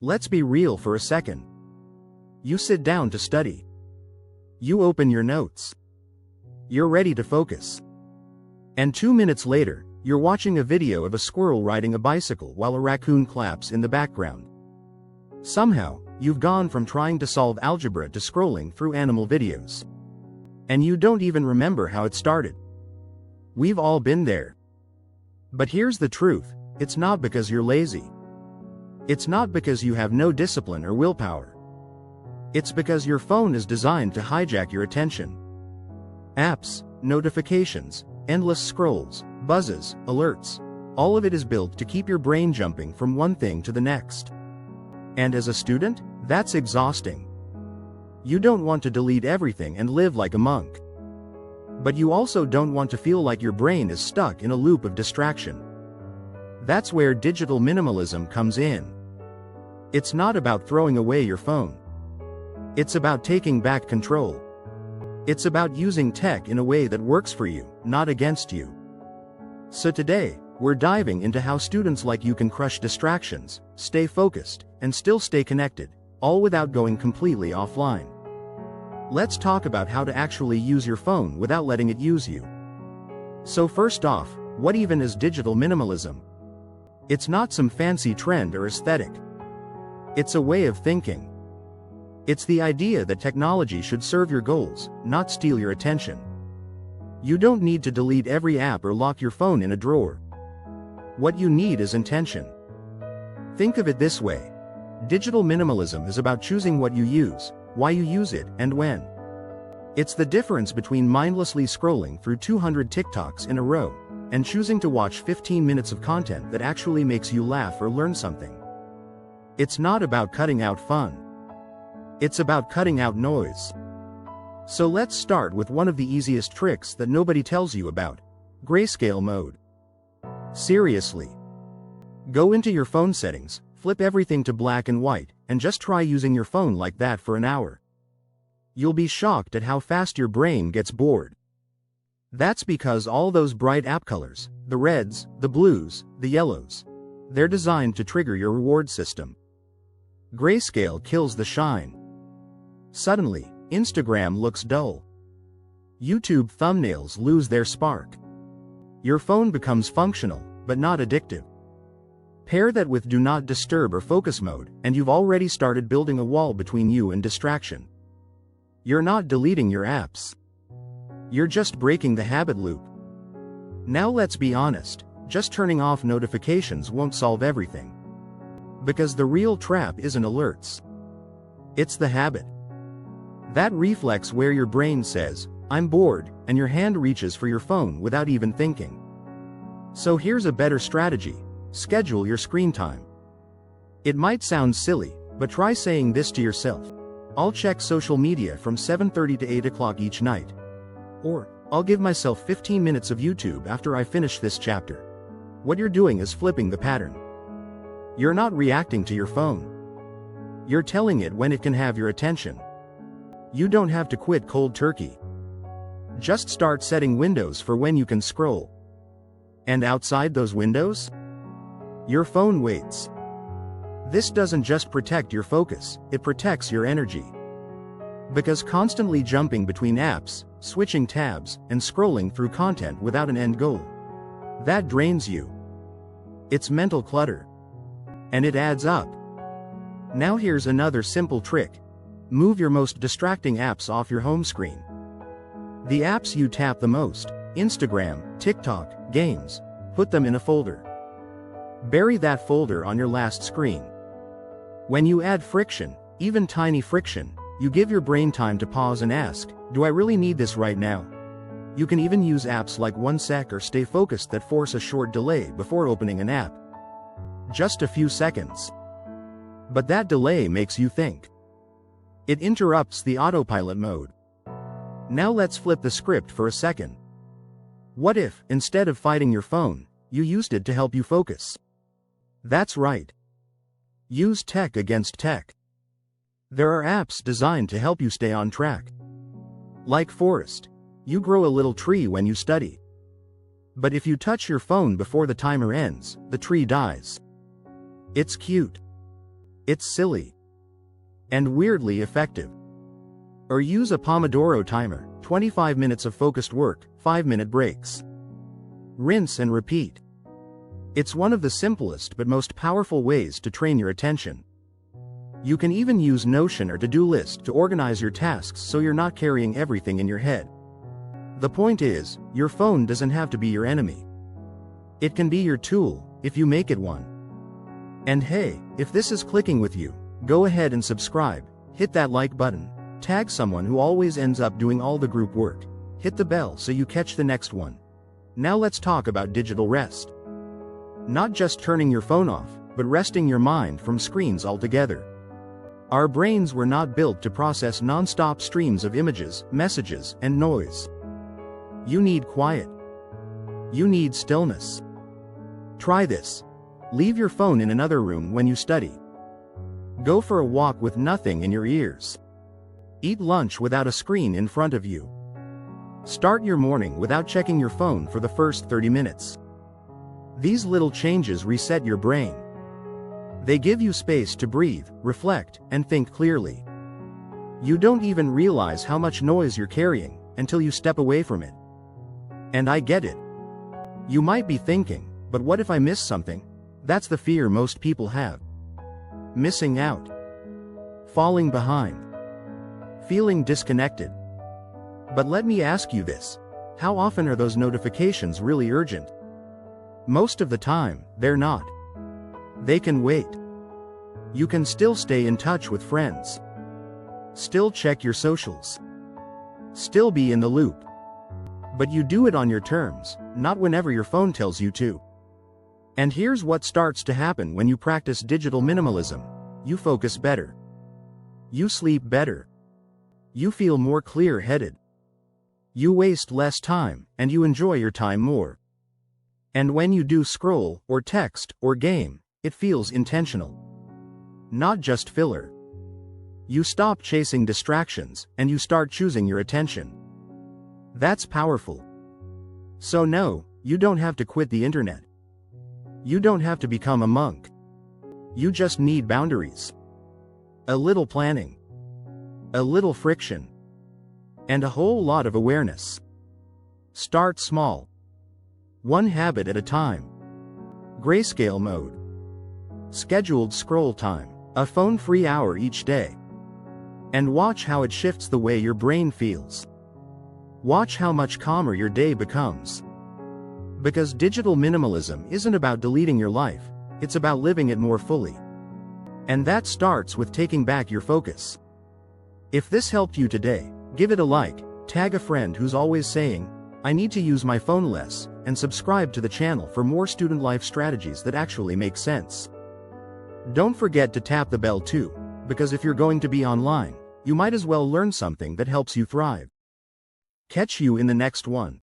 Let's be real for a second. You sit down to study. You open your notes. You're ready to focus. And 2 minutes later, you're watching a video of a squirrel riding a bicycle while a raccoon claps in the background. Somehow, you've gone from trying to solve algebra to scrolling through animal videos. And you don't even remember how it started. We've all been there. But here's the truth, it's not because you're lazy. It's not because you have no discipline or willpower. It's because your phone is designed to hijack your attention. Apps, notifications, endless scrolls, buzzes, alerts, all of it is built to keep your brain jumping from one thing to the next. And as a student, that's exhausting. You don't want to delete everything and live like a monk. But you also don't want to feel like your brain is stuck in a loop of distraction. That's where digital minimalism comes in. It's not about throwing away your phone. It's about taking back control. It's about using tech in a way that works for you, not against you. So today, we're diving into how students like you can crush distractions, stay focused, and still stay connected, all without going completely offline. Let's talk about how to actually use your phone without letting it use you. So first off, what even is digital minimalism? It's not some fancy trend or aesthetic. It's a way of thinking. It's the idea that technology should serve your goals, not steal your attention. You don't need to delete every app or lock your phone in a drawer. What you need is intention. Think of it this way. Digital minimalism is about choosing what you use, why you use it, and when. It's the difference between mindlessly scrolling through 200 TikToks in a row, and choosing to watch 15 minutes of content that actually makes you laugh or learn something. It's not about cutting out fun. It's about cutting out noise. So let's start with one of the easiest tricks that nobody tells you about: grayscale mode. Seriously. Go into your phone settings, flip everything to black and white, and just try using your phone like that for an hour. You'll be shocked at how fast your brain gets bored. That's because all those bright app colors, the reds, the blues, the yellows, they're designed to trigger your reward system. Grayscale kills the shine. Suddenly, Instagram looks dull. YouTube thumbnails lose their spark. Your phone becomes functional, but not addictive. Pair that with do not disturb or focus mode, and you've already started building a wall between you and distraction. You're not deleting your apps. You're just breaking the habit loop. Now let's be honest, just turning off notifications won't solve everything. Because the real trap isn't alerts. It's the habit. That reflex where your brain says, "I'm bored," and your hand reaches for your phone without even thinking. So here's a better strategy: schedule your screen time. It might sound silly, but try saying this to yourself: I'll check social media from 7:30 to 8 o'clock each night. Or, I'll give myself 15 minutes of YouTube after I finish this chapter. What you're doing is flipping the pattern. You're not reacting to your phone. You're telling it when it can have your attention. You don't have to quit cold turkey. Just start setting windows for when you can scroll. And outside those windows, your phone waits. This doesn't just protect your focus, it protects your energy. Because constantly jumping between apps, switching tabs, and scrolling through content without an end goal, that drains you. It's mental clutter. And it adds up. Now here's another simple trick. Move your most distracting apps off your home screen. The apps you tap the most, Instagram, TikTok, games, put them in a folder. Bury that folder on your last screen. When you add friction, even tiny friction, you give your brain time to pause and ask, do I really need this right now? You can even use apps like 1sec or Stay Focused that force a short delay before opening an app. Just a few seconds. But that delay makes you think. It interrupts the autopilot mode. Now let's flip the script for a second. What if, instead of fighting your phone, you used it to help you focus? That's right. Use tech against tech. There are apps designed to help you stay on track. Like Forest, you grow a little tree when you study. But if you touch your phone before the timer ends, the tree dies. It's cute. It's silly. And weirdly effective. Or use a Pomodoro timer, 25 minutes of focused work, 5-minute breaks. Rinse and repeat. It's one of the simplest but most powerful ways to train your attention. You can even use Notion or to-do list to organize your tasks so you're not carrying everything in your head. The point is, your phone doesn't have to be your enemy. It can be your tool, if you make it one. And hey, if this is clicking with you, go ahead and subscribe, hit that like button, tag someone who always ends up doing all the group work, hit the bell so you catch the next one. Now let's talk about digital rest. Not just turning your phone off, but resting your mind from screens altogether. Our brains were not built to process non-stop streams of images, messages, and noise. You need quiet. You need stillness. Try this. Leave your phone in another room when you study. Go for a walk with nothing in your ears. Eat lunch without a screen in front of you. Start your morning without checking your phone for the first 30 minutes. These little changes reset your brain. They give you space to breathe, reflect, and think clearly. You don't even realize how much noise you're carrying until you step away from it. And I get it. You might be thinking, but what if I miss something? That's the fear most people have. Missing out. Falling behind. Feeling disconnected. But let me ask you this. How often are those notifications really urgent? Most of the time, they're not. They can wait. You can still stay in touch with friends. Still check your socials. Still be in the loop. But you do it on your terms, not whenever your phone tells you to. And here's what starts to happen when you practice digital minimalism. You focus better. You sleep better. You feel more clear-headed. You waste less time, and you enjoy your time more. And when you do scroll, or text, or game, it feels intentional. Not just filler. You stop chasing distractions, and you start choosing your attention. That's powerful. So no, you don't have to quit the internet. You don't have to become a monk. You just need boundaries. A little planning. A little friction. And a whole lot of awareness. Start small. One habit at a time. Grayscale mode. Scheduled scroll time. A phone-free hour each day. And watch how it shifts the way your brain feels. Watch how much calmer your day becomes. Because digital minimalism isn't about deleting your life, it's about living it more fully. And that starts with taking back your focus. If this helped you today, give it a like, tag a friend who's always saying, I need to use my phone less, and subscribe to the channel for more student life strategies that actually make sense. Don't forget to tap the bell too, because if you're going to be online, you might as well learn something that helps you thrive. Catch you in the next one.